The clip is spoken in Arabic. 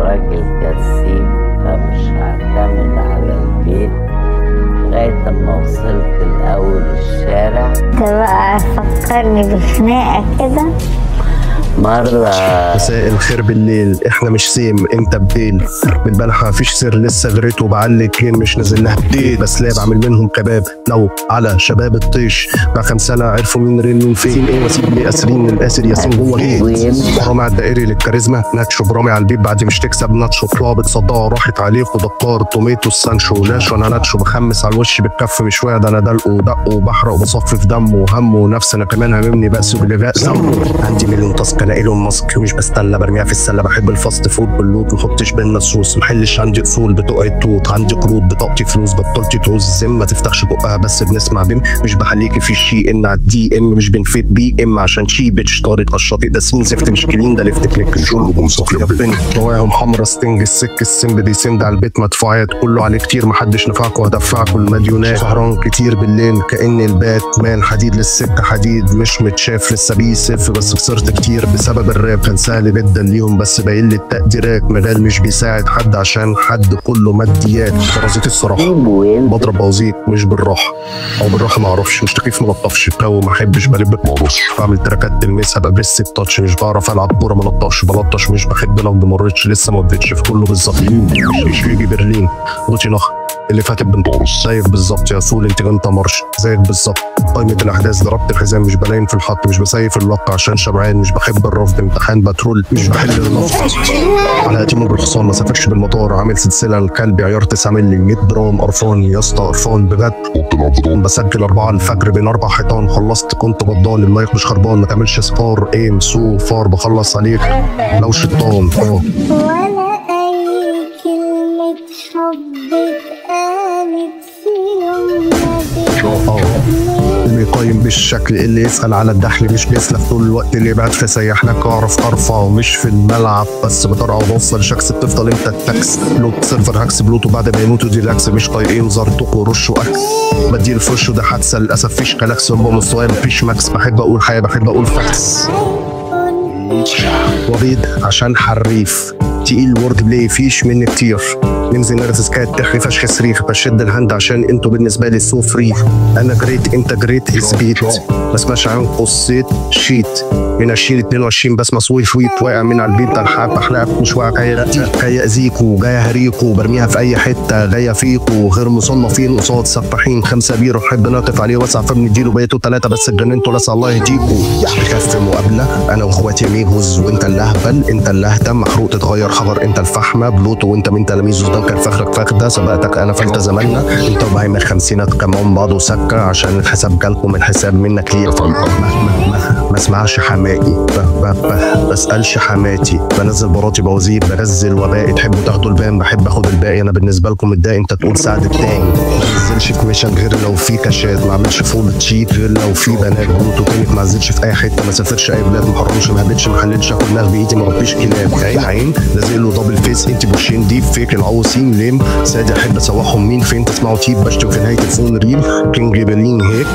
راجل جسيم فمش هعتمد على البيت لغاية اما وصلت لأول الشارع. انت بقى فكرني بخناقة كده مرة. مساء الخير بالليل، احنا مش سيم انت بديل، بالبلحة مفيش سر لسه غريته بعلي اتنين مش نازل لها بديل، بس لا بعمل منهم كباب لو على شباب الطيش بقى 5 سنة عرفوا مين رين مين فين ايه واسيب لي اسرين الاسر ياسين جوه جيت برامي على الدائري للكاريزما ناتشو برامي على البيت بعد مش تكسب ناتشو طلاب صداها راحت عليك ودكار توميتو السانشو ناشو انا ناتشو بخمس على الوش بالكف مش واعد انا دلقه ودقه وبحرق وبصفي في دمه وهمه ونفس انا كمان هممني بأس باللي عندي مليون تاسك انا ايلون ماسك مش بستنى برميها في السله بحب الفاست فود باللوت محطش بينا الصوص محلش عندي اصول بتوع التوت عندي قروض بطاقتي فلوس بطلتي تعوز الزم ما تفتحش بقها بس بنسمع بيم مش بحليكي في الشي ان على الدي ام مش بنفيت بي ام عشان شي بيتش طارق الشاطئ ده سين زفت مش كلين ده لفت كليك الشرب ومصطفى بنت رواهم حمرا ستنج السك السم بيسند على البيت مدفوعات كله عليه كتير محدش نفعكم وهدفعكم المديونات سهران كتير بالليل كأن البات مان حديد للسكه حديد مش متشاف لسه بيسف بس خسرت كتير بسبب الراب كان سهل جدا ليهم بس باين لي التقديرات مجال مش بيساعد حد عشان حد كله ماديات برازيت الصراحه بضرب بوزيت مش بالراحه او بالراحه ما اعرفش مش تكيف ملطفش بكو ما احبش بلبك ما اعرفش بعمل تراكات تلمسها ببرس التاتش مش بعرف العب كوره ما لطش بلطش مش بحب لو ما مرتش لسه ما وديتش في كله بالظبط مش بيجي برلين غوتي نخ اللي فاتت بنطرس زيك بالظبط يا سول انت انت مرش زيك بالظبط قائمة الاحداث ضربت الحزام مش بلاين في الحط مش بسيف اللق عشان شبعان مش بحب الرفض امتحان بترول مش بحل النفط على قتيمه بالحصان ما سافرش بالمطار عامل سلسله الكلب عيار 9 مللي 100 جرام قرفان يا اسطى قرفان بجد بسجل 4 الفجر بين 4 حيطان خلصت كنت بضال المايك مش خربان ما تعملش سبار ايم سو فار بخلص عليك لو شيطان ولا أي كلمة حب اتقالت في يوم اللي يقيم بالشكل اللي يسأل على الدحل مش بيسلف طول الوقت اللي بعد فسيح لك اعرف ارفع ومش في الملعب بس بطرع وبوصل شخص بتفضل انت التاكس لوت سيرفر هاكس بلوتو بعد ما يموتوا دي لاكس مش طايقين زرتوك ورش واكس بديل في وشه ده حادثه للاسف فيش كلاكس يابا مستواي مفيش ماكس بحب اقول حاجه بحب اقول فاكس وبيض عشان حريف تقيل وورد بلاي فيش مني كتير ننزل نرفز كات تحري فشخ صريخ بشد الهند عشان انتوا بالنسبه لي سو فري انا جريت انت جريت اثبيت بسمعش عن قصيت شيت من 2022 بسمع صوي شويت واقع من على البيت الحاب احلام مش واقع جاي اذيكوا جاي هريكوا برميها في اي حته جايه فيكوا غير مصنفين قصاد سفاحين 5 بيرو نحب نعطف عليه واسع فبنديله بقيتوا 3 بس اتجننتوا لسه الله يهديكوا بخاف في مقابله انا واخواتي ميهوز وانت اللي اهبل انت اللي اهتم محروق تتغير خبر انت الفحمه بلوتو وانت من تلاميذه ده كان فخرك فاخده سبقتك انا فلت زماننا انت وبهايم الخمسينات كمان بعض وسكه عشان الحساب جالكم الحساب منك ليه ما اسمعش حمائي بسألش حماتي بنزل براتي بوزير بنزل وباقي تحبوا تاخدوا البان بحب اخد الباقي انا بالنسبه لكم الداقي انت تقول سعد التاني ما انزلش في ميشن غير لو في كاشات ما اعملش فول تشيت غير لو في بنات بلوتو تاني ما انزلش في اي حته ما سافرش اي بلاد ما حرمش ما هبتش ما حلتش اكل نار بايدي ما ربيش كلاب عين لازق له دبل فيس انت بوشين ديب فيك العوصين ليم سادي احب اسوحهم مين فين تسمعوا تيب بشتم في نهايه الفون ريل كينج برلين هيك